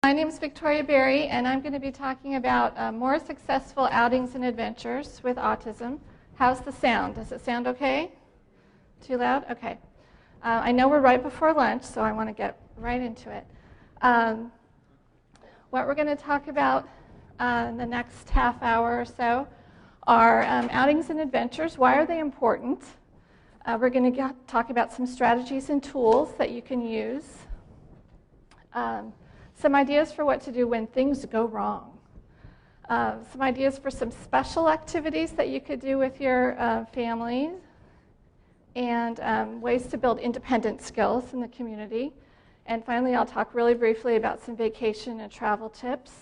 My name is Victoria Berrey, and I'm going to be talking about more successful outings and adventures with autism. How's the sound? Does it sound okay? Too loud? Okay. I know we're right before lunch, so I want to get right into it. What we're going to talk about in the next half hour or so are outings and adventures. Why are they important? We're going to talk about some strategies and tools that you can use. Some ideas for what to do when things go wrong. Some ideas for some special activities that you could do with your families, and ways to build independent skills in the community. And finally, I'll talk really briefly about some vacation and travel tips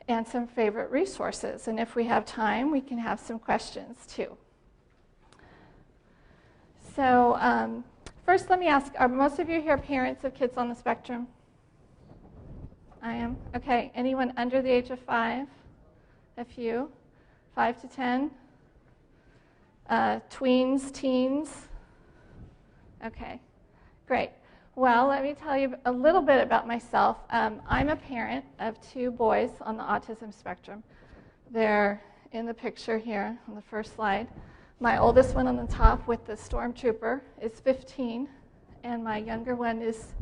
and some favorite resources. And if we have time, we can have some questions too. So first, let me ask, are most of you here parents of kids on the spectrum? I am? Okay. Anyone under the age of 5? A few? 5 to 10? Tweens, teens? Okay. Great. Well, let me tell you a little bit about myself. I'm a parent of 2 boys on the autism spectrum. They're in the picture here on the first slide. My oldest one on the top with the stormtrooper is 15, and my younger one is,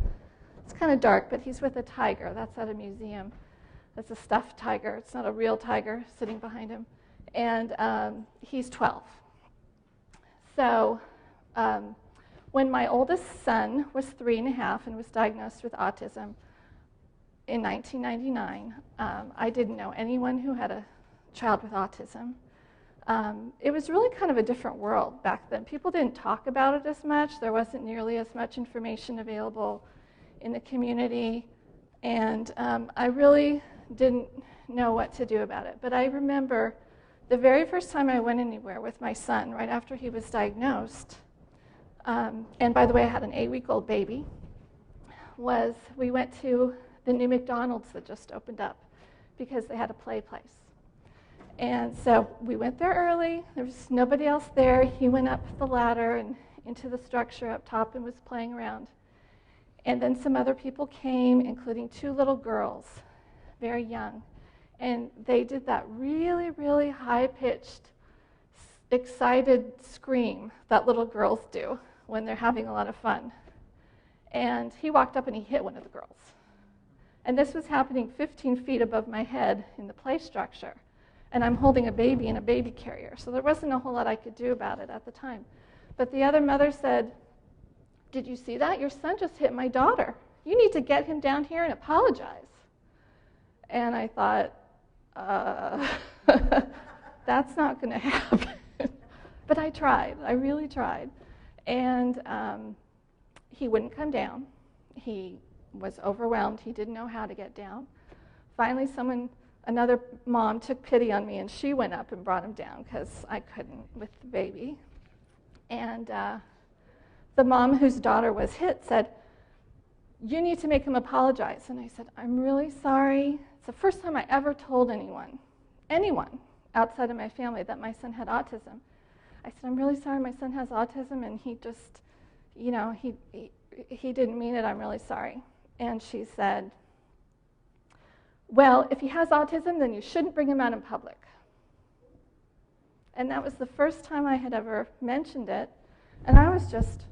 it's kind of dark, but he's with a tiger. That's at a museum. That's a stuffed tiger. It's not a real tiger sitting behind him. And he's 12. So when my oldest son was 3 and a half and was diagnosed with autism in 1999, I didn't know anyone who had a child with autism. It was really kind of a different world back then. People didn't talk about it as much. There wasn't nearly as much information available in the community, and I really didn't know what to do about it. But I remember the very first time I went anywhere with my son, right after he was diagnosed, and by the way, I had an 8-week-old baby, was we went to the new McDonald's that just opened up because they had a play place. And so we went there early. There was nobody else there. He went up the ladder and into the structure up top and was playing around. And then some other people came, including 2 little girls, very young. And they did that really, really high-pitched, excited scream that little girls do when they're having a lot of fun. And he walked up and he hit one of the girls. And this was happening 15 feet above my head in the play structure. And I'm holding a baby in a baby carrier, so there wasn't a whole lot I could do about it at the time. But the other mother said, "Did you see that? Your son just hit my daughter. You need to get him down here and apologize." And I thought, that's not going to happen. But I tried. I really tried. And he wouldn't come down. He was overwhelmed. He didn't know how to get down. Finally, another mom took pity on me, and she went up and brought him down because I couldn't with the baby. And the mom whose daughter was hit said, "You need to make him apologize." And I said, "I'm really sorry. It's the first time I ever told anyone outside of my family that my son had autism." I said, "I'm really sorry, my son has autism, and he just, he didn't mean it. I'm really sorry." And she said, "Well, if he has autism, then you shouldn't bring him out in public." And that was the first time I had ever mentioned it. And I was just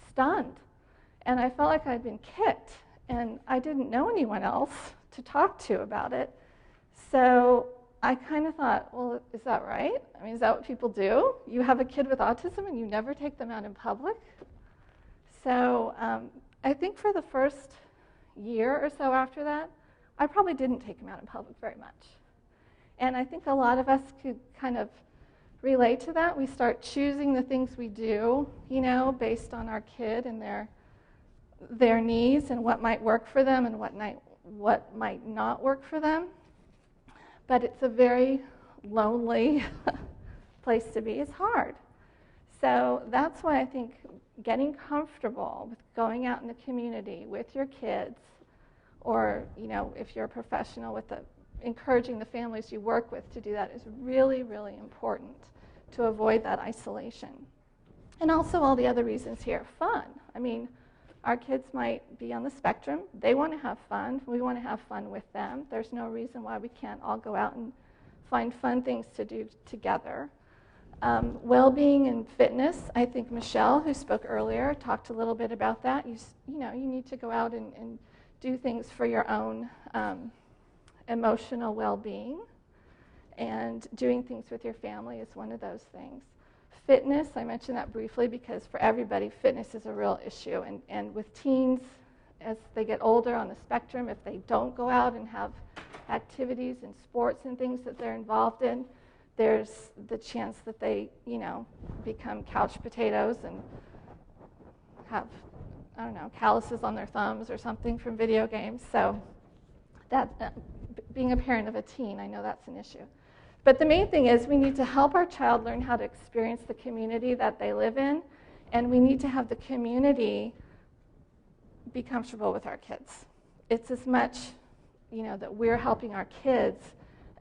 stunned. And I felt like I'd been kicked. And I didn't know anyone else to talk to about it. So I kind of thought, well, is that right? I mean, is that what people do? You have a kid with autism and you never take them out in public? So I think for the first year or so after that, I probably didn't take him out in public very much. And I think a lot of us could kind of relate to that. We start choosing the things we do, based on our kid and their needs and what might work for them and what might not work for them. But it's a very lonely place to be. It's hard. So that's why I think getting comfortable with going out in the community with your kids, or if you're a professional, encouraging the families you work with to do that is really, really important to avoid that isolation. And also all the other reasons here. Fun. I mean, Our kids might be on the spectrum. They want to have fun. We want to have fun with them. There's no reason why we can't all go out and find fun things to do together. Well-being and fitness, I think Michelle, who spoke earlier, talked a little bit about that. You need to go out and do things for your own emotional well-being, and doing things with your family is one of those things. Fitness, I mentioned that briefly because for everybody, fitness is a real issue. And with teens, as they get older on the spectrum, if they don't go out and have activities and sports and things that they're involved in, there's the chance that they, become couch potatoes and have, calluses on their thumbs or something from video games. So that, being a parent of a teen, I know that's an issue. But the main thing is we need to help our child learn how to experience the community that they live in, and we need to have the community be comfortable with our kids. It's as much, that we're helping our kids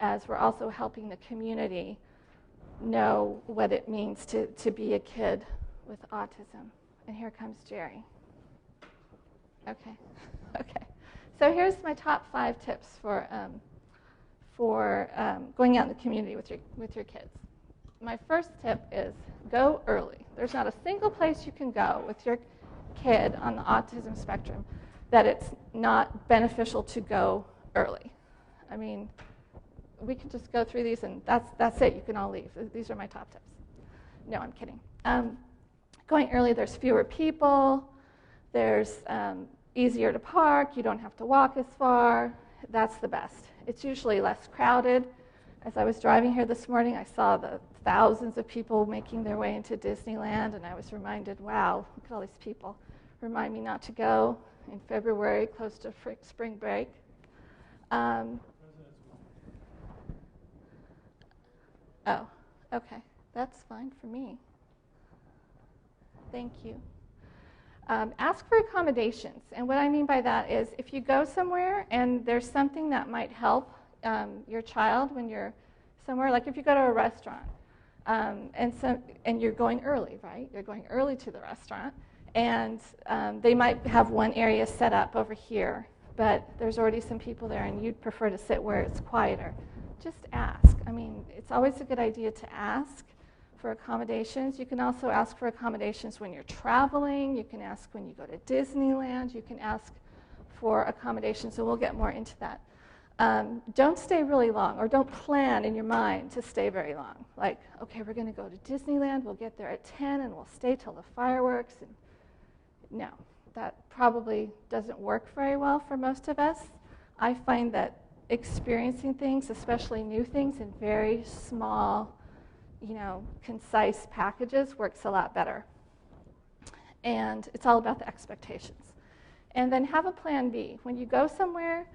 as we're also helping the community know what it means to be a kid with autism. And here comes Jerry. Okay. So here's my top 5 tips for going out in the community with your kids. My first tip is go early. There's not a single place you can go with your kid on the autism spectrum that it's not beneficial to go early. I mean, we can just go through these and that's it. You can all leave. These are my top tips. No, I'm kidding. Going early, there's fewer people. There's easier to park. You don't have to walk as far. That's the best. It's usually less crowded. As I was driving here this morning, I saw the thousands of people making their way into Disneyland, and I was reminded, wow, look at all these people. Remind me not to go in February, close to spring break. Oh, okay. That's fine for me. Thank you. Ask for accommodations. And what I mean by that is if you go somewhere and there's something that might help your child when you're somewhere, like if you go to a restaurant and you're going early, right? You're going early to the restaurant, and they might have one area set up over here, but there's already some people there and you'd prefer to sit where it's quieter. Just ask. I mean, it's always a good idea to ask for accommodations. You can also ask for accommodations when you're traveling. You can ask when you go to Disneyland. You can ask for accommodations, and we'll get more into that. Don't stay really long, or don't plan in your mind to stay very long. Like, okay, we're going to go to Disneyland. We'll get there at 10, and we'll stay till the fireworks. And no, that probably doesn't work very well for most of us. I find that experiencing things, especially new things, in very small, concise packages works a lot better. And it's all about the expectations. And then have a plan B. When you go somewhere,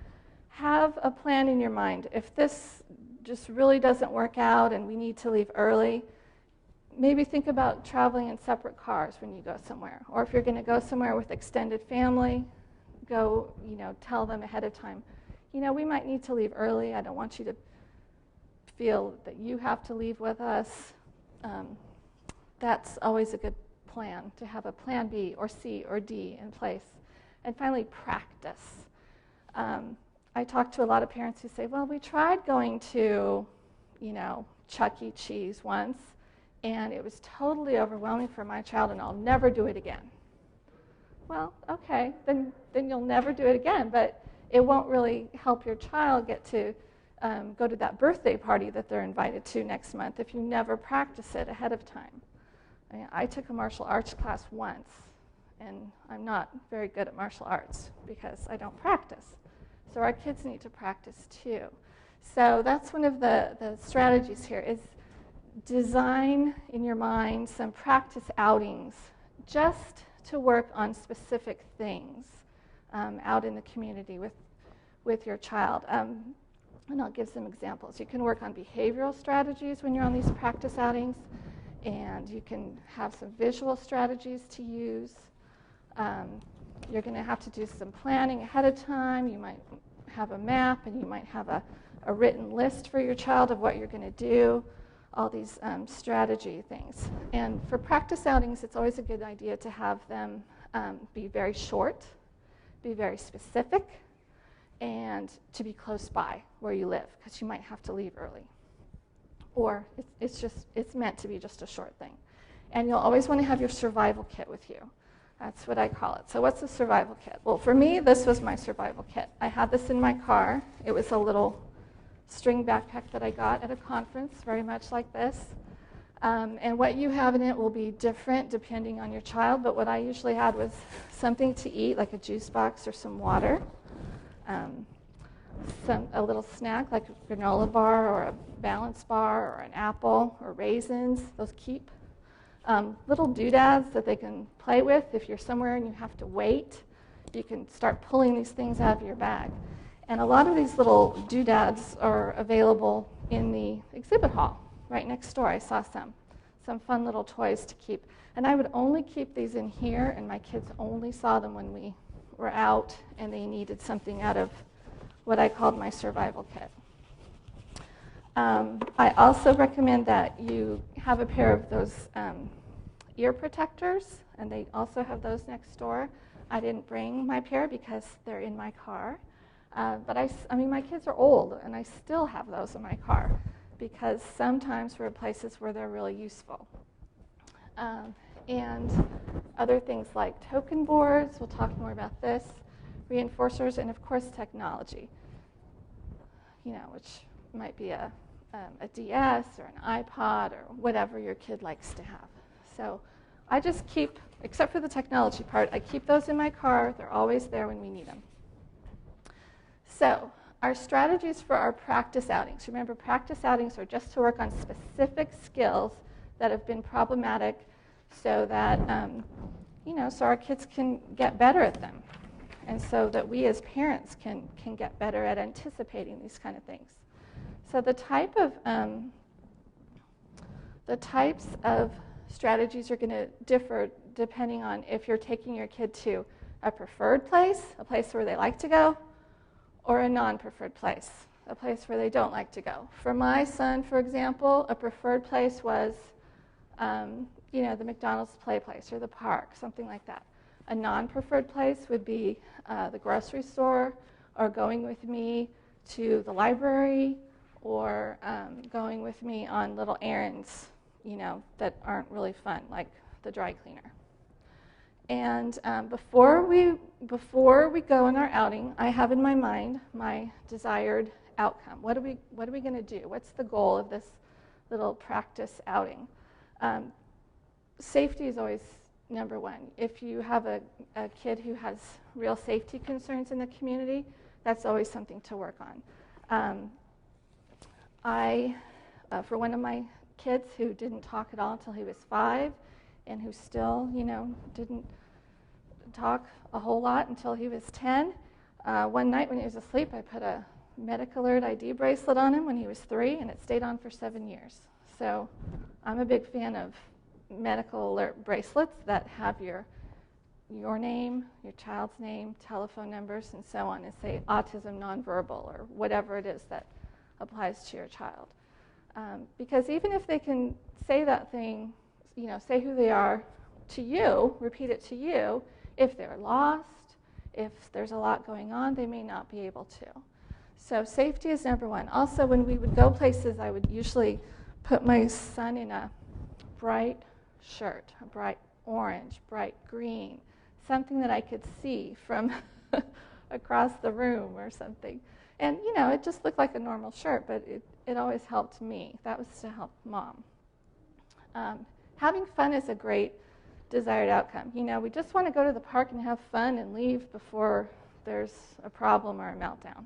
have a plan in your mind. If this just really doesn't work out and we need to leave early, maybe think about traveling in separate cars when you go somewhere. Or if you're going to go somewhere with extended family, go, tell them ahead of time, we might need to leave early. I don't want you to feel that you have to leave with us. That's always a good plan, to have a plan B or C or D in place. And finally, practice. I talk to a lot of parents who say, well, we tried going to, Chuck E. Cheese once, and it was totally overwhelming for my child, and I'll never do it again. Well, okay, then you'll never do it again, but it won't really help your child get to go to that birthday party that they're invited to next month if you never practice it ahead of time. I took a martial arts class once, and I'm not very good at martial arts because I don't practice. So our kids need to practice too. So that's one of the strategies here is design in your mind some practice outings just to work on specific things out in the community with your child. And I'll give some examples. You can work on behavioral strategies when you're on these practice outings, and you can have some visual strategies to use. You're going to have to do some planning ahead of time. You might have a map, and you might have a written list for your child of what you're going to do, all these strategy things. And for practice outings, it's always a good idea to have them be very short, be very specific, and to be close by where you live, because you might have to leave early. Or it's meant to be just a short thing. And you'll always want to have your survival kit with you. That's what I call it. So what's a survival kit? Well, for me, this was my survival kit. I had this in my car. It was a little string backpack that I got at a conference, very much like this. And what you have in it will be different depending on your child, but what I usually had was something to eat, like a juice box or some water, a little snack like a granola bar or a balance bar or an apple or raisins. Those keep. Little doodads that they can play with. If you're somewhere and you have to wait, you can start pulling these things out of your bag. And a lot of these little doodads are available in the exhibit hall right next door. I saw some fun little toys to keep. And I would only keep these in here, and my kids only saw them when we were out and they needed something out of what I called my survival kit. I also recommend that you have a pair of those ear protectors, and they also have those next door. I didn't bring my pair because they're in my car. But I mean, my kids are old, and I still have those in my car because sometimes we're at places where they're really useful. And other things like token boards, we'll talk more about this, reinforcers, and of course technology, which might be a DS or an iPod or whatever your kid likes to have. So I just keep, except for the technology part, I keep those in my car. They're always there when we need them. So our strategies for our practice outings. Remember, practice outings are just to work on specific skills that have been problematic so that, so our kids can get better at them. And so that we as parents can get better at anticipating these kind of things. So the types of strategies are going to differ depending on if you're taking your kid to a preferred place, a place where they like to go, or a non-preferred place, a place where they don't like to go. For my son, for example, a preferred place was, the McDonald's play place or the park, something like that. A non-preferred place would be the grocery store, or going with me to the library, or going with me on little errands, that aren't really fun, like the dry cleaner. And before we go on our outing, I have in my mind my desired outcome. What are we going to do? What's the goal of this little practice outing? Safety is always number one. If you have a kid who has real safety concerns in the community, that's always something to work on. For one of my kids who didn't talk at all until he was 5, and who still, didn't talk a whole lot until he was 10, one night when he was asleep, I put a Medic Alert ID bracelet on him when he was 3, and it stayed on for 7 years. So I'm a big fan of medical alert bracelets that have your name, your child's name, telephone numbers, and so on, and say autism nonverbal or whatever it is that applies to your child. Because even if they can say that thing, say who they are to you, repeat it to you, if they're lost, if there's a lot going on, they may not be able to. So safety is number one. Also, when we would go places, I would usually put my son in a bright shirt, a bright orange, bright green, something that I could see from across the room or something. And, it just looked like a normal shirt, but it always helped me. That was to help Mom. Having fun is a great desired outcome. We just want to go to the park and have fun and leave before there's a problem or a meltdown.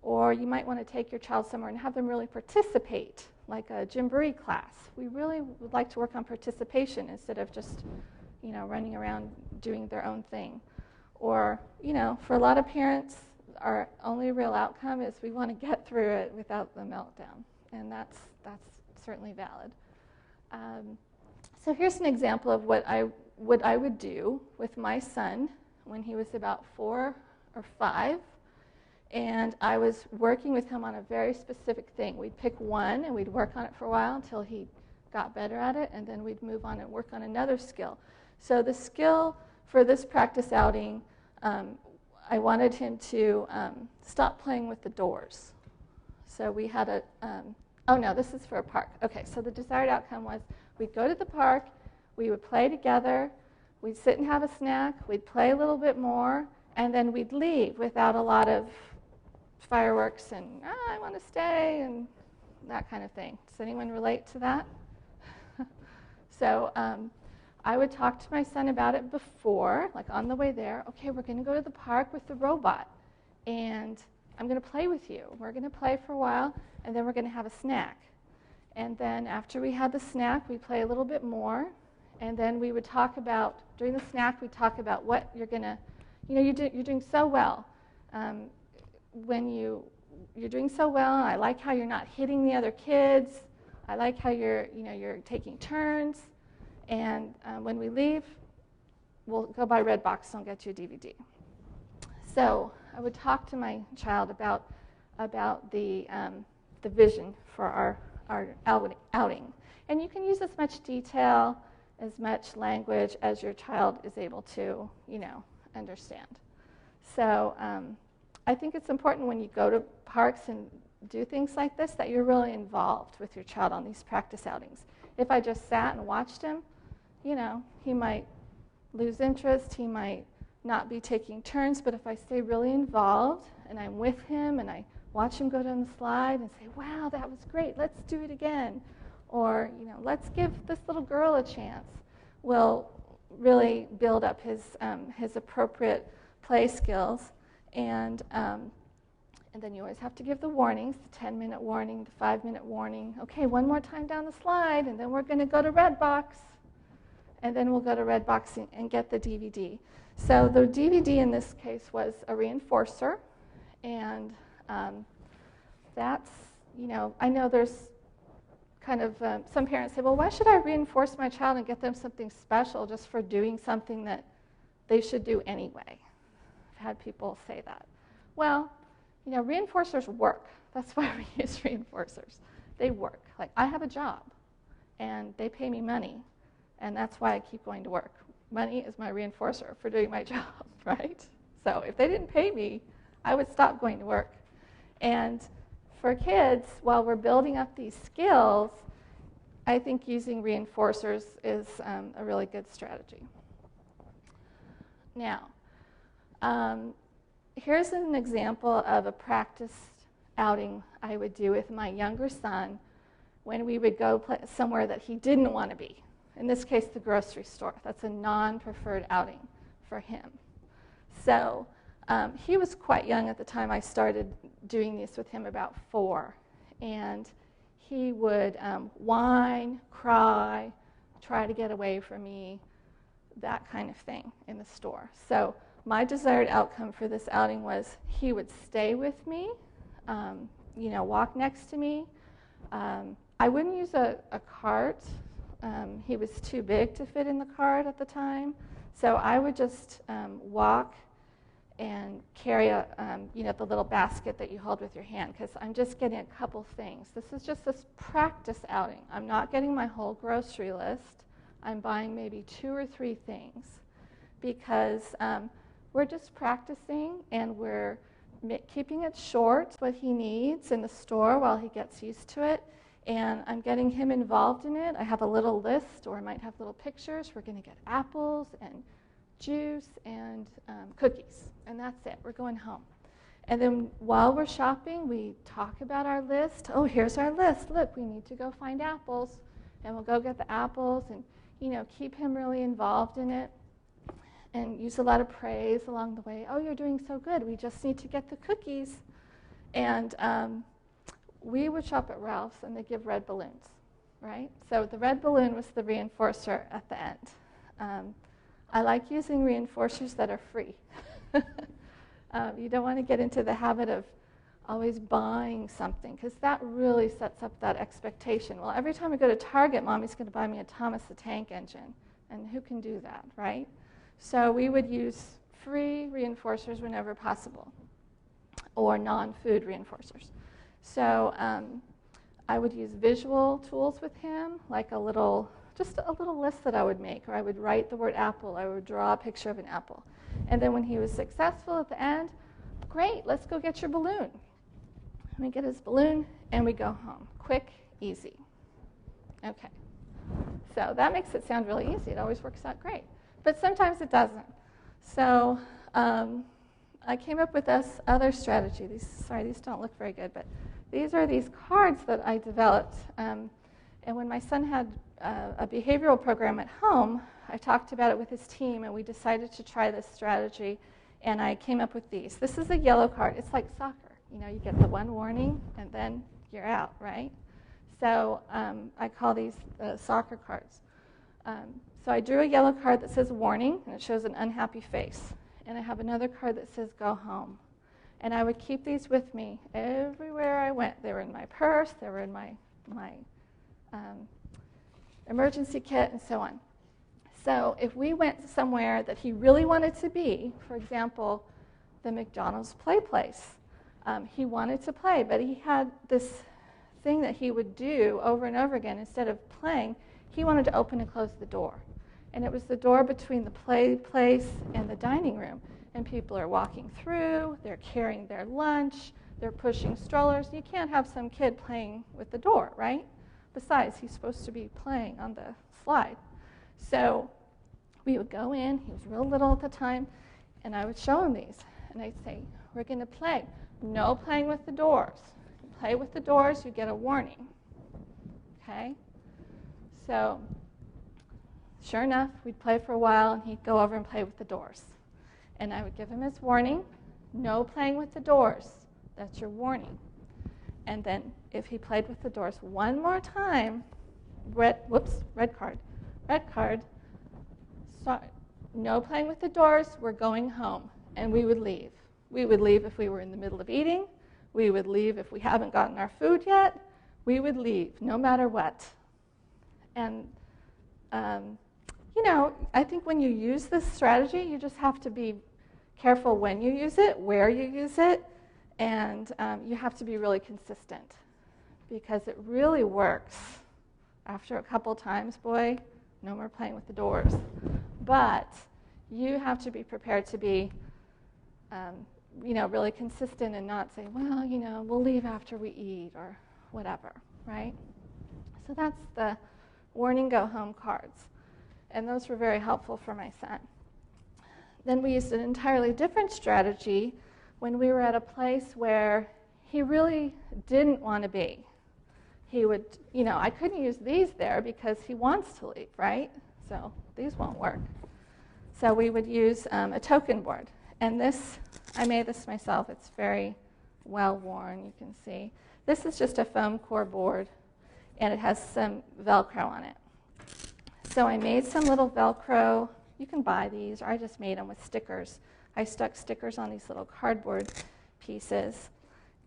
Or you might want to take your child somewhere and have them really participate, like a Berrey class. We really would like to work on participation instead of just, running around doing their own thing. Or, for a lot of parents, our only real outcome is we want to get through it without the meltdown, and that's certainly valid. So here's an example of what I would do with my son when he was about 4 or 5, and I was working with him on a very specific thing. We'd pick one, and we'd work on it for a while until he got better at it, and then we'd move on and work on another skill. So the skill for this practice outing, I wanted him to stop playing with the doors. So we had a, oh no, this is for a park. Okay, so the desired outcome was we'd go to the park, we would play together, we'd sit and have a snack, we'd play a little bit more, and then we'd leave without a lot of fireworks and, I want to stay, and that kind of thing. Does anyone relate to that? So I would talk to my son about it before, like on the way there. Okay, we're going to go to the park with the robot, and I'm going to play with you. We're going to play for a while, and then we're going to have a snack. And then after we had the snack, we'd play a little bit more, and then we would talk about, during the snack, we'd talk about what you're going to, you're doing so well. You're doing so well, I like how you're not hitting the other kids. I like how you're taking turns. And when we leave, we'll go by Redbox and I'll get you a DVD. So I would talk to my child about the vision for our outing. And you can use as much detail, as much language as your child is able to, understand. So I think it's important when you go to parks and do things like this that you're really involved with your child on these practice outings. If I just sat and watched him, he might lose interest, he might not be taking turns, but if I stay really involved and I'm with him and I watch him go down the slide and say, wow, that was great, let's do it again. Or, let's give this little girl a chance, will really build up his appropriate play skills. And then you always have to give the warnings, the 10-minute warning, the 5-minute warning. Okay, one more time down the slide, and then we're going to go to Redbox. And then we'll go to Redbox and get the DVD. So the DVD in this case was a reinforcer. And that's, I know there's kind of, some parents say, well, why should I reinforce my child and get them something special just for doing something that they should do anyway? I've had people say that. Well, reinforcers work. That's why we use reinforcers. They work. Like, I have a job, and they pay me money, and that's why I keep going to work. Money is my reinforcer for doing my job, right? So if they didn't pay me, I would stop going to work. And for kids, while we're building up these skills, I think using reinforcers is a really good strategy. Now, here's an example of a practice outing I would do with my younger son when we would go somewhere that he didn't want to be. In this case, the grocery store. That's a non-preferred outing for him. So he was quite young at the time I started doing these with him, about 4. And he would whine, cry, try to get away from me, that kind of thing in the store. So my desired outcome for this outing was he would stay with me, walk next to me. I wouldn't use a cart. He was too big to fit in the cart at the time. So I would just walk and carry the little basket that you hold with your hand, because I'm just getting a couple things. This is just this practice outing. I'm not getting my whole grocery list. I'm buying maybe 2 or 3 things, because we're just practicing and we're keeping it short, what he needs in the store while he gets used to it. And I'm getting him involved in it. I have a little list, or I might have little pictures. We're going to get apples and juice and cookies, and that's it. We're going home. And then while we're shopping, we talk about our list. Oh, here's our list. Look, we need to go find apples, and we'll go get the apples and, keep him really involved in it and use a lot of praise along the way. Oh, you're doing so good. We just need to get the cookies. And we would shop at Ralph's, and they give red balloons, right? So the red balloon was the reinforcer at the end. I like using reinforcers that are free. You don't want to get into the habit of always buying something, because that really sets up that expectation. Well, every time I go to Target, Mommy's going to buy me a Thomas the Tank Engine, and who can do that, right? So we would use free reinforcers whenever possible, or non-food reinforcers. So I would use visual tools with him, like just a little list that I would make, or I would write the word apple, I would draw a picture of an apple. And then when he was successful at the end, great, let's go get your balloon. And we get his balloon, and we go home. Quick, easy. Okay. So that makes it sound really easy. It always works out great. But sometimes it doesn't. So I came up with this other strategy. These don't look very good, but these are these cards that I developed. And when my son had a behavioral program at home, I talked about it with his team, and we decided to try this strategy, and I came up with these. This is a yellow card. It's like soccer. You get the one warning, and then you're out, right? So I call these soccer cards. So I drew a yellow card that says warning, and it shows an unhappy face. And I have another card that says go home. And I would keep these with me everywhere I went. They were in my purse, they were in my emergency kit, and so on. So if we went somewhere that he really wanted to be, for example, the McDonald's play place, he wanted to play, but he had this thing that he would do over and over again. Instead of playing, he wanted to open and close the door. And it was the door between the play place and the dining room. And people are walking through, they're carrying their lunch, they're pushing strollers. You can't have some kid playing with the door, right? Besides, he's supposed to be playing on the slide. So we would go in, he was real little at the time, and I would show him these. And I'd say, we're going to play. No playing with the doors. Play with the doors, you get a warning. Okay? So sure enough, we'd play for a while, and he'd go over and play with the doors. And I would give him his warning, no playing with the doors. That's your warning. And then if he played with the doors one more time, red card. Sorry, no playing with the doors, we're going home. And we would leave. We would leave if we were in the middle of eating. We would leave if we haven't gotten our food yet. We would leave, no matter what. And I think when you use this strategy, you just have to be careful when you use it, where you use it, and you have to be really consistent because it really works. After a couple times, boy, no more playing with the doors. But you have to be prepared to be, really consistent and not say, well, we'll leave after we eat or whatever, right? So that's the warning go home cards. And those were very helpful for my son. Then we used an entirely different strategy when we were at a place where he really didn't want to be. He would, I couldn't use these there because he wants to leave, right? So these won't work. So we would use a token board. And this, I made this myself. It's very well worn, you can see. This is just a foam core board, and it has some Velcro on it. So I made some little Velcro. You can buy these, or I just made them with stickers. I stuck stickers on these little cardboard pieces,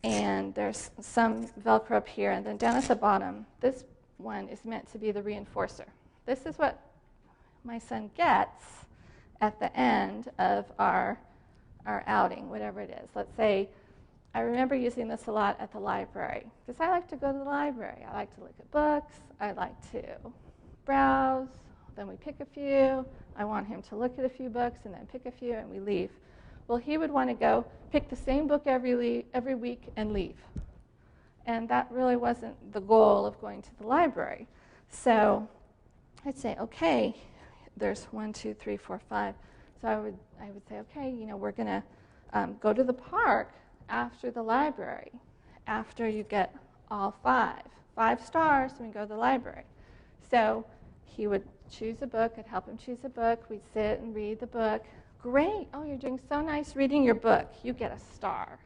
and there's some Velcro up here, and then down at the bottom, this one is meant to be the reinforcer. This is what my son gets at the end of our outing, whatever it is. Let's say, I remember using this a lot at the library, because I like to go to the library. I like to look at books. I like to browse. Then we pick a few. I want him to look at a few books and then pick a few, and we leave. Well, he would want to go pick the same book every week and leave. And that really wasn't the goal of going to the library. So I'd say, okay, there's 1, 2, 3, 4, 5. So I would say, okay, we're going to go to the park after the library, after you get all 5 stars, and we go to the library. So he would choose a book. I'd help him choose a book. We'd sit and read the book. Great. Oh, you're doing so nice reading your book. You get a star.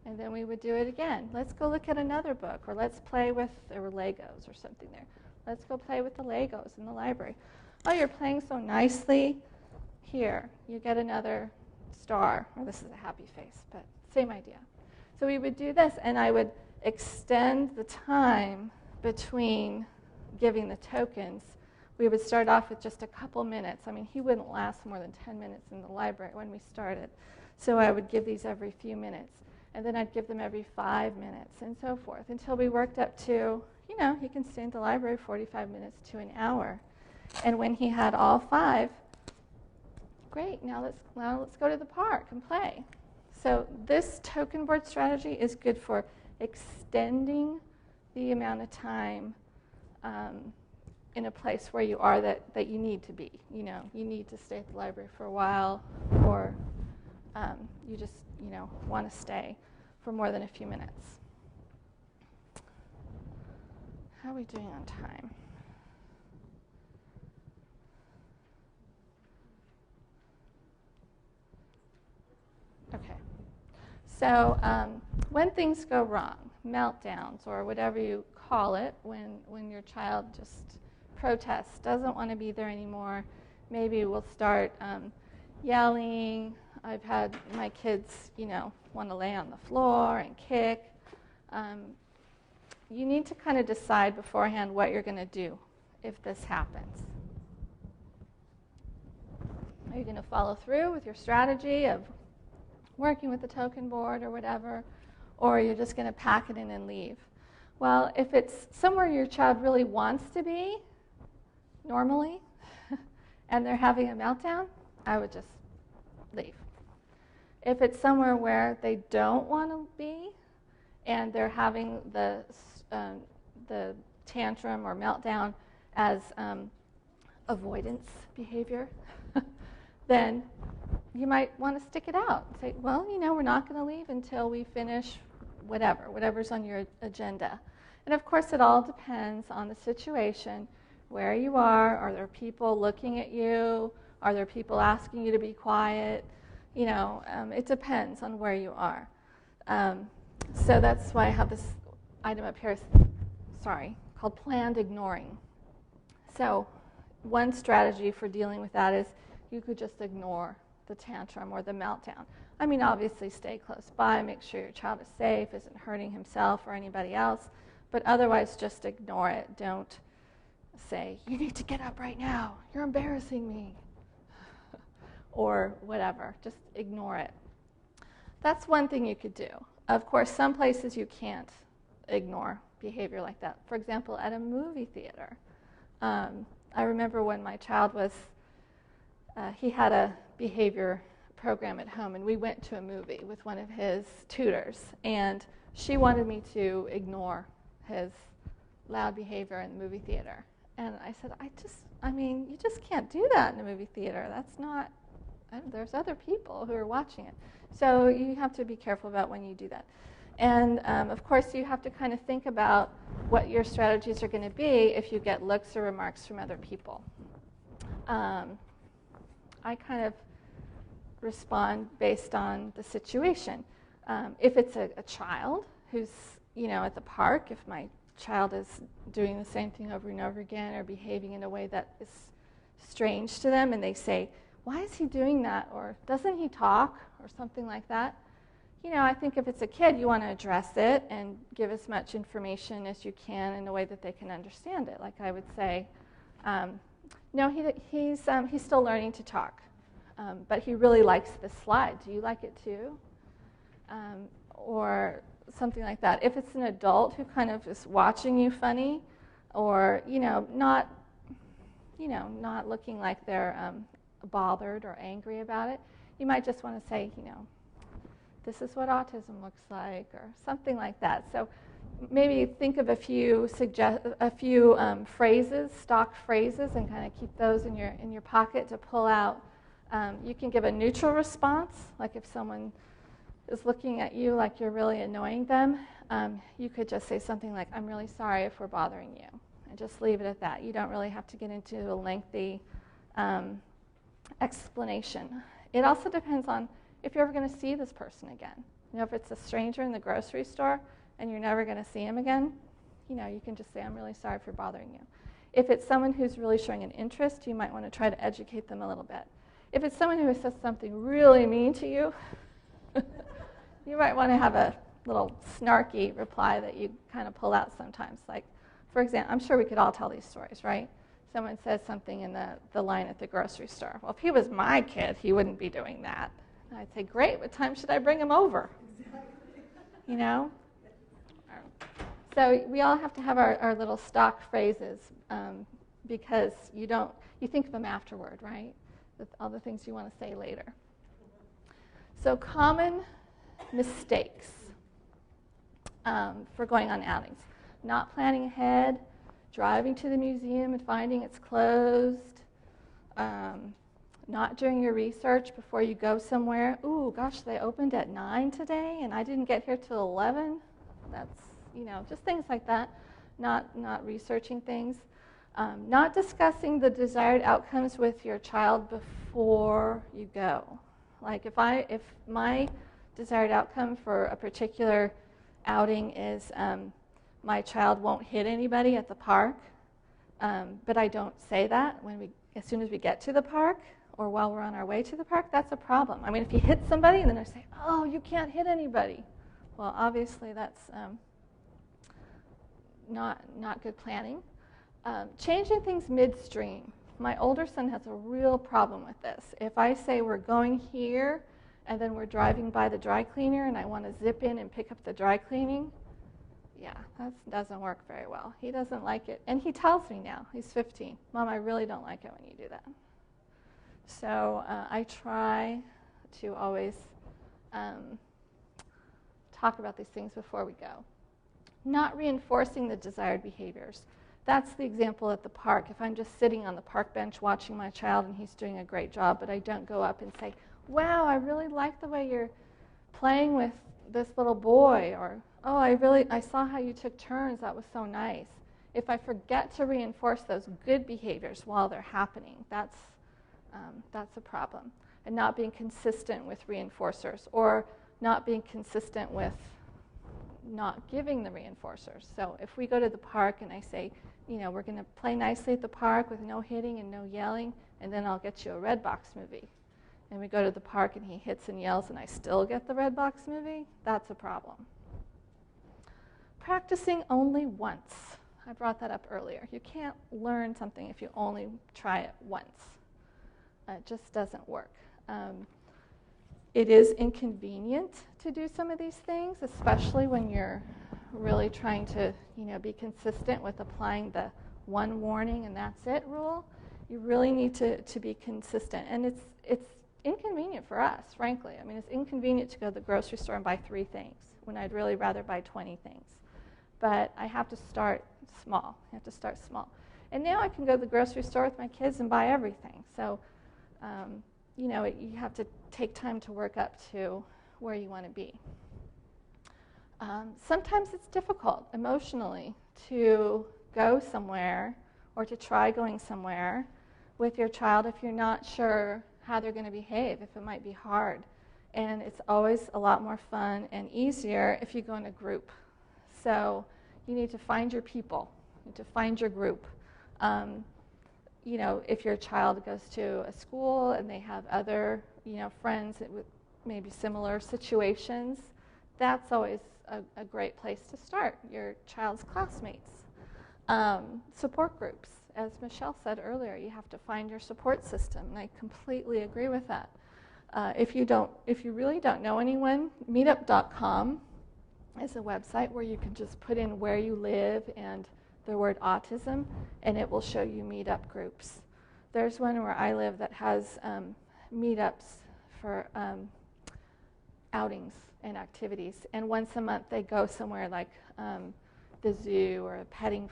And then we would do it again. Let's go look at another book, or let's play with, there were Legos or something there. Let's go play with the Legos in the library. Oh, you're playing so nicely. Here, you get another star. Or this is a happy face, but same idea. So we would do this, and I would extend the time between giving the tokens. We would start off with just a couple minutes. I mean, he wouldn't last more than 10 minutes in the library when we started. So I would give these every few minutes. And then I'd give them every 5 minutes and so forth until we worked up to, he can stay in the library 45 minutes to an hour. And when he had all 5, great, now let's go to the park and play. So this token board strategy is good for extending the amount of time in a place where you are that you need to be. You need to stay at the library for a while, or you just want to stay for more than a few minutes. How are we doing on time? Okay. So when things go wrong, meltdowns or whatever you call it, when your child just protests, doesn't want to be there anymore, maybe we'll start yelling. I've had my kids, want to lay on the floor and kick. You need to kind of decide beforehand what you're going to do if this happens. Are you going to follow through with your strategy of working with the token board or whatever, or you're just going to pack it in and leave? Well, if it's somewhere your child really wants to be, normally, and they're having a meltdown, I would just leave. If it's somewhere where they don't want to be, and they're having the tantrum or meltdown as avoidance behavior, then you might want to stick it out. Say, well, we're not going to leave until we finish whatever's on your agenda. And of course, it all depends on the situation, where you are. Are there people looking at you? Are there people asking you to be quiet? It depends on where you are. So that's why I have this item up here, called planned ignoring. So one strategy for dealing with that is you could just ignore the tantrum or the meltdown. I mean, obviously stay close by, make sure your child is safe, isn't hurting himself or anybody else, but otherwise just ignore it. Don't say, you need to get up right now, you're embarrassing me, or whatever. Just ignore it. That's one thing you could do. Of course, some places you can't ignore behavior like that. For example, at a movie theater. I remember when my child he had a behavior program at home, and we went to a movie with one of his tutors, and she wanted me to ignore his loud behavior in the movie theater. And I said, you just can't do that in a movie theater. That's not, there's other people who are watching it. So you have to be careful about when you do that. And of course, you have to kind of think about what your strategies are going to be if you get looks or remarks from other people. I kind of respond based on the situation. If it's a child who's, at the park, if my child is doing the same thing over and over again or behaving in a way that is strange to them, and they say, why is he doing that? Or doesn't he talk? Or something like that. I think if it's a kid, you want to address it and give as much information as you can in a way that they can understand it. Like I would say, no, he's still learning to talk, but he really likes this slide. Do you like it too? Or something like that. If it's an adult who kind of is watching you funny, or not looking like they're bothered or angry about it, you might just want to say, this is what autism looks like, or something like that. So maybe think of a few phrases, stock phrases, and kind of keep those in your pocket to pull out. You can give a neutral response, like if someone is looking at you like you're really annoying them, you could just say something like, I'm really sorry if we're bothering you, and just leave it at that. You don't really have to get into a lengthy explanation. It also depends on if you're ever going to see this person again. If it's a stranger in the grocery store and you're never going to see him again, you can just say, I'm really sorry for bothering you. If it's someone who's really showing an interest, you might want to try to educate them a little bit. If it's someone who says something really mean to you, you might want to have a little snarky reply that you kind of pull out sometimes. Like, for example, I'm sure we could all tell these stories, right? Someone says something in the line at the grocery store. Well, if he was my kid, he wouldn't be doing that. And I'd say, great, what time should I bring him over? So we all have to have our little stock phrases because you think of them afterward, right? With all the things you want to say later. So common mistakes for going on outings. Not planning ahead, driving to the museum and finding it's closed, not doing your research before you go somewhere. Ooh, gosh, they opened at 9 today and I didn't get here till 11. That's, just things like that. Not researching things. Not discussing the desired outcomes with your child before you go. Like if my desired outcome for a particular outing is my child won't hit anybody at the park, but I don't say that as soon as we get to the park or while we're on our way to the park, that's a problem. I mean, if you hit somebody and then I say, oh, you can't hit anybody, well, obviously that's not good planning. Changing things midstream. My older son has a real problem with this. If I say we're going here and then we're driving by the dry cleaner and I want to zip in and pick up the dry cleaning, yeah, that doesn't work very well. He doesn't like it. And he tells me now, he's 15, Mom, I really don't like it when you do that. So I try to always talk about these things before we go. Not reinforcing the desired behaviors. That's the example at the park. If I'm just sitting on the park bench watching my child and he's doing a great job, but I don't go up and say, wow, I really like the way you're playing with this little boy, or, oh, I saw how you took turns, that was so nice. If I forget to reinforce those good behaviors while they're happening, that's a problem. And not being consistent with reinforcers, or not being consistent with not giving the reinforcers. So if we go to the park and I say, we're going to play nicely at the park with no hitting and no yelling, and then I'll get you a red box movie. And we go to the park and he hits and yells and I still get the red box movie, that's a problem. Practicing only once. I brought that up earlier. You can't learn something if you only try it once. It just doesn't work. It is inconvenient to do some of these things, especially when you're really trying to, be consistent with applying the one warning and that's it rule. You really need to be consistent. And it's inconvenient for us, frankly. I mean, it's inconvenient to go to the grocery store and buy 3 things when I'd really rather buy 20 things. But I have to start small. And now I can go to the grocery store with my kids and buy everything. So, you have to take time to work up to where you want to be. Sometimes it's difficult emotionally to go somewhere or to try going somewhere with your child if you're not sure how they're going to behave, if it might be hard. And it's always a lot more fun and easier if you go in a group. So you need to find your people. You need to find your group. If your child goes to a school and they have other, friends with maybe similar situations, that's always a great place to start, your child's classmates. Support groups. As Michelle said earlier, you have to find your support system, and I completely agree with that. If you really don't know anyone, meetup.com is a website where you can just put in where you live and the word autism, and it will show you meetup groups. There's one where I live that has meetups for outings and activities, and once a month they go somewhere like the zoo or a petting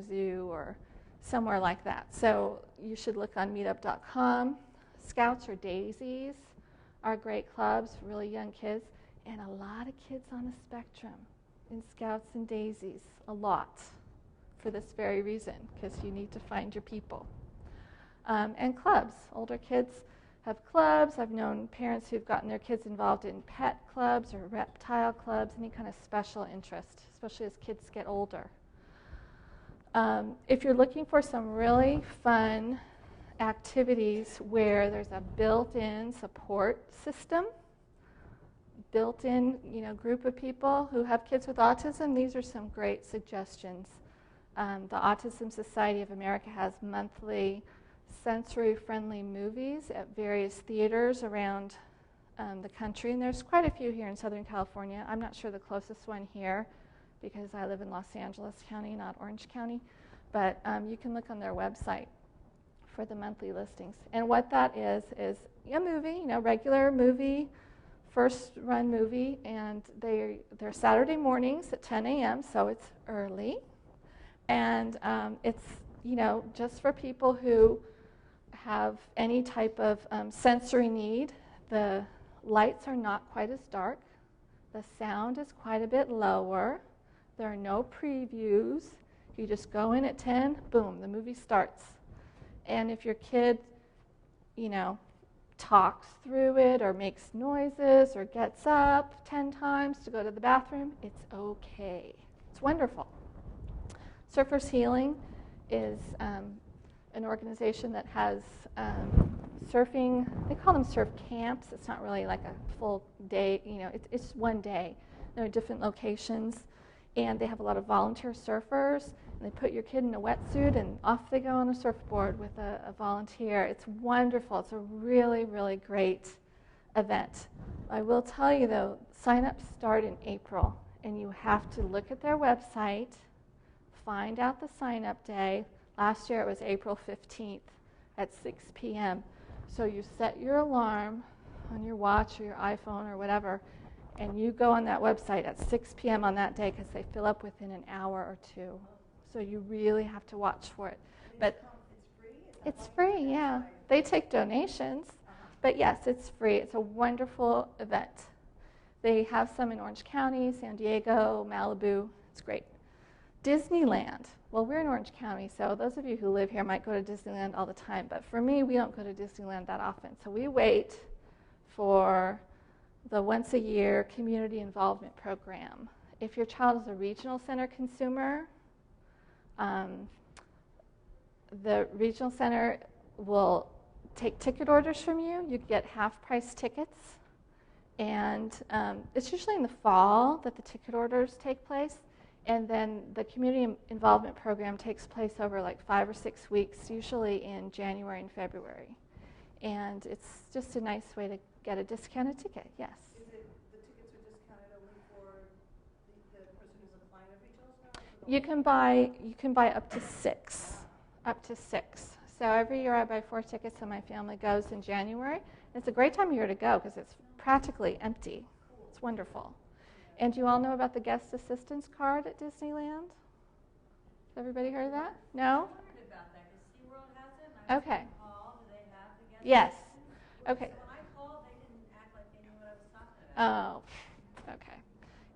zoo or somewhere like that. So you should look on meetup.com. Scouts or Daisies are great clubs for really young kids, and a lot of kids on the spectrum in Scouts and Daisies, a lot, for this very reason, because you need to find your people. And clubs. Older kids have clubs. I've known parents who've gotten their kids involved in pet clubs or reptile clubs, any kind of special interest, especially as kids get older. If you're looking for some really fun activities where there's a built-in support system, built-in group of people who have kids with autism, these are some great suggestions. The Autism Society of America has monthly sensory-friendly movies at various theaters around the country, and there's quite a few here in Southern California. I'm not sure the closest one here, because I live in Los Angeles County, not Orange County. But you can look on their website for the monthly listings. And what that is a movie, regular movie, first run movie, and they're Saturday mornings at 10 a.m., so it's early. And it's, just for people who have any type of sensory need. The lights are not quite as dark. The sound is quite a bit lower. There are no previews. You just go in at 10, boom, the movie starts. And if your kid, talks through it or makes noises or gets up 10 times to go to the bathroom, it's okay. It's wonderful. Surfers Healing is an organization that has surfing, they call them surf camps. It's not really like a full day, it's one day. There are different locations, and they have a lot of volunteer surfers. And they put your kid in a wetsuit, and off they go on a surfboard with a volunteer. It's wonderful. It's a really, really great event. I will tell you, though, sign-ups start in April, and you have to look at their website, find out the sign-up day. Last year it was April 15th at 6 p.m. So you set your alarm on your watch or your iPhone or whatever, and you go on that website at 6 p.m. on that day because they fill up within an hour or two. So you really have to watch for it. But it's free, yeah. They take donations, but yes, it's free. It's a wonderful event. They have some in Orange County, San Diego, Malibu. It's great. Disneyland. Well, we're in Orange County, so those of you who live here might go to Disneyland all the time. But for me, we don't go to Disneyland that often. So we wait for the once-a-year community involvement program. If your child is a regional center consumer, the regional center will take ticket orders from you. You get half-price tickets. And it's usually in the fall that the ticket orders take place. And then the community involvement program takes place over like 5 or 6 weeks, usually in January and February. And it's just a nice way to get a discounted ticket, yes. Is it the tickets are discounted only for the person who's applying at regional center? You can buy up to 6. Up to 6. So every year I buy 4 tickets and my family goes in January. It's a great time of year to go because it's practically empty. It's wonderful. And do you all know about the guest assistance card at Disneyland? Has everybody heard of that? No? I wondered about that because SeaWorld has it. And I was Okay. call, do they have the guest Yes. assistance? Okay. So when I called, they didn't act like they knew what I was talking about. Oh, okay.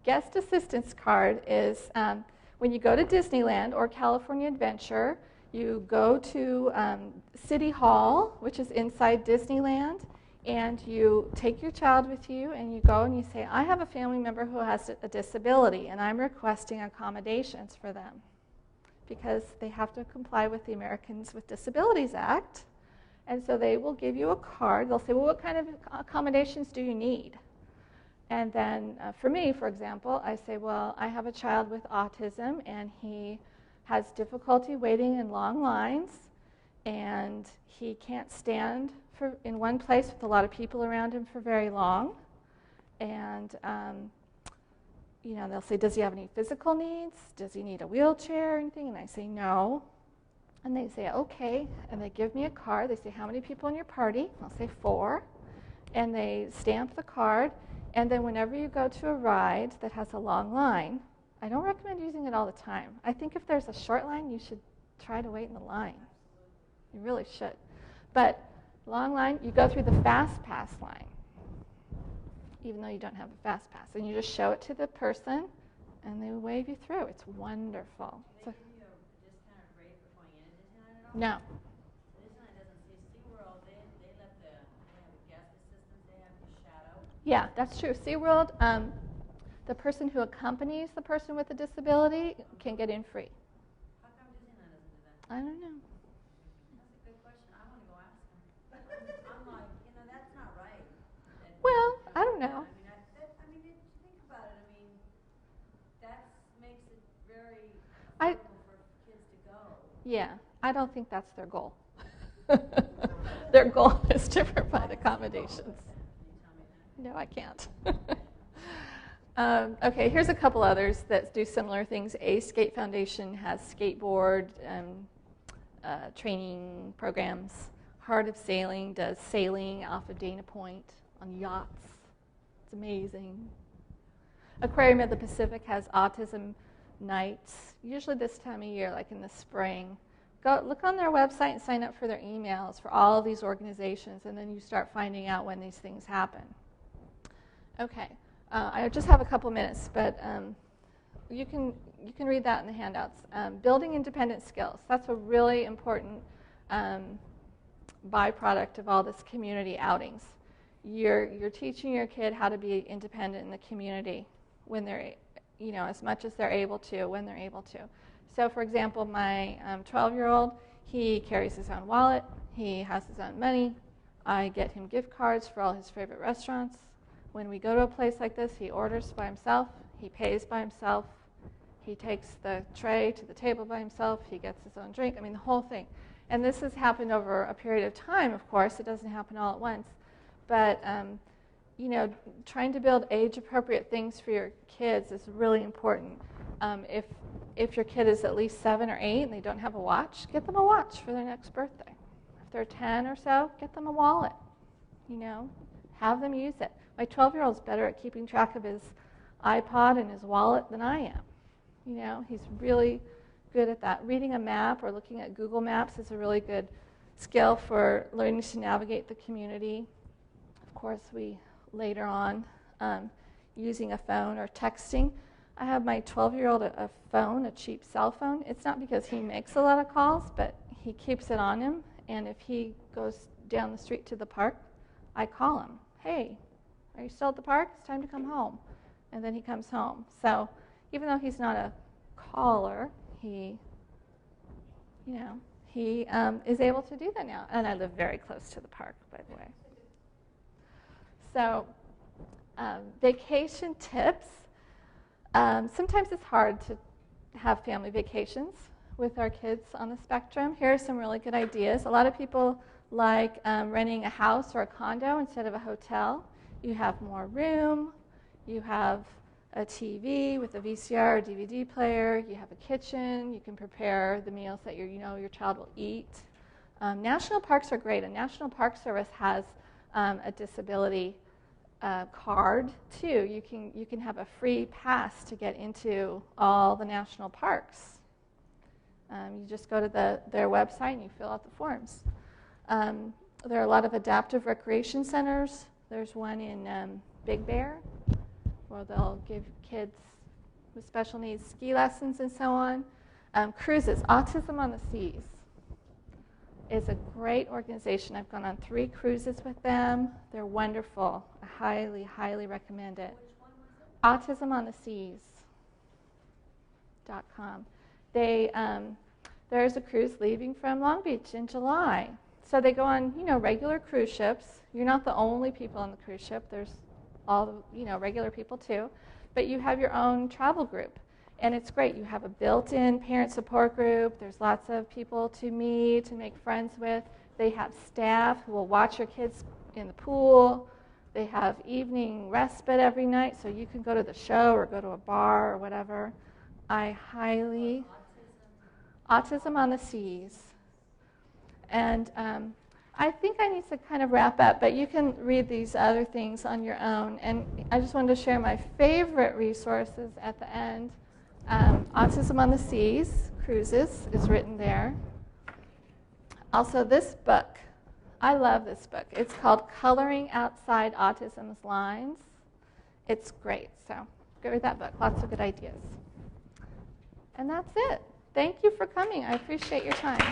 Guest assistance card is when you go to Disneyland or California Adventure, you go to City Hall, which is inside Disneyland, and you take your child with you and you go and you say, I have a family member who has a disability and I'm requesting accommodations for them because they have to comply with the Americans with Disabilities Act. And so they will give you a card. They'll say, well, what kind of accommodations do you need? And then for me, for example, I say, well, I have a child with autism and he has difficulty waiting in long lines and he can't stand in one place with a lot of people around him for very long. And they'll say, does he have any physical needs? Does he need a wheelchair or anything? And I say, no. And they say, okay. And they give me a card. They say, how many people in your party? I'll say 4. And they stamp the card. And then whenever you go to a ride that has a long line, I don't recommend using it all the time. I think if there's a short line, you should try to wait in the line. You really should. But long line, you go through the fast pass line, even though you don't have a fast pass. And you just show it to the person, and they wave you through. It's wonderful. Do they give you a discounted rate for going into Disneyland at all? No. Disneyland doesn't see SeaWorld. They have a guest assistance. They have the shadow. Yeah, that's true. SeaWorld, the person who accompanies the person with a disability can get in free. How come Disneyland doesn't do that? I don't know. That's a good question. I want to go ask them. I'm like, that's not right. Well, I don't know. If you think about it, that makes it very I- affordable for kids to go. Yeah, I don't think that's their goal. Their goal is to provide accommodations. Can you tell me that? No, I can't. Okay, here's a couple others that do similar things. A Skate Foundation has skateboard training programs. Heart of Sailing does sailing off of Dana Point on yachts. It's amazing. Aquarium of the Pacific has autism nights, usually this time of year, like in the spring. Go look on their website and sign up for their emails for all of these organizations, and then you start finding out when these things happen. Okay, I just have a couple minutes, but you can read that in the handouts. Building independent skills. That's a really important byproduct of all this community outings. You're teaching your kid how to be independent in the community when they're, as much as they're able to, when they're able to. So, for example, my 12-year-old, he carries his own wallet. He has his own money. I get him gift cards for all his favorite restaurants. When we go to a place like this, he orders by himself. He pays by himself. He takes the tray to the table by himself. He gets his own drink. I mean, the whole thing. And this has happened over a period of time, of course. It doesn't happen all at once. But, trying to build age-appropriate things for your kids is really important. If your kid is at least 7 or 8 and they don't have a watch, get them a watch for their next birthday. If they're 10 or so, get them a wallet. Have them use it. My 12-year-old's better at keeping track of his iPod and his wallet than I am. He's really good at that. Reading a map or looking at Google Maps is a really good skill for learning to navigate the community. Of course, later on, using a phone or texting. I have my 12-year-old a phone, a cheap cell phone. It's not because he makes a lot of calls, but he keeps it on him. And if he goes down the street to the park, I call him. Hey, are you still at the park? It's time to come home. And then he comes home. So even though he's not a caller, he is able to do that now. And I live very close to the park, by the way. So vacation tips. Sometimes it's hard to have family vacations with our kids on the spectrum. Here are some really good ideas. A lot of people like renting a house or a condo instead of a hotel. You have more room. You have a TV with a VCR or DVD player. You have a kitchen. You can prepare the meals that your child will eat. National parks are great. A National Park Service has a disability card too. You can have a free pass to get into all the national parks. You just go to their website and you fill out the forms. There are a lot of adaptive recreation centers. There's one in Big Bear where they'll give kids with special needs ski lessons and so on. Cruises, Autism on the Seas is a great organization. I've gone on 3 cruises with them. They're wonderful. I highly, highly recommend it. Which one was it? AutismOnTheSeas.com. There's a cruise leaving from Long Beach in July. So they go on, regular cruise ships. You're not the only people on the cruise ship. There's all the, regular people too. But you have your own travel group. And it's great. You have a built-in parent support group. There's lots of people to meet, to make friends with. They have staff who will watch your kids in the pool. They have evening respite every night, so you can go to the show or go to a bar or whatever. Autism on the Seas. And I think I need to kind of wrap up, but you can read these other things on your own. And I just wanted to share my favorite resources at the end. Autism on the Seas, Cruises, is written there. Also, this book. I love this book. It's called Coloring Outside Autism's Lines. It's great. So go read that book. Lots of good ideas. And that's it. Thank you for coming. I appreciate your time.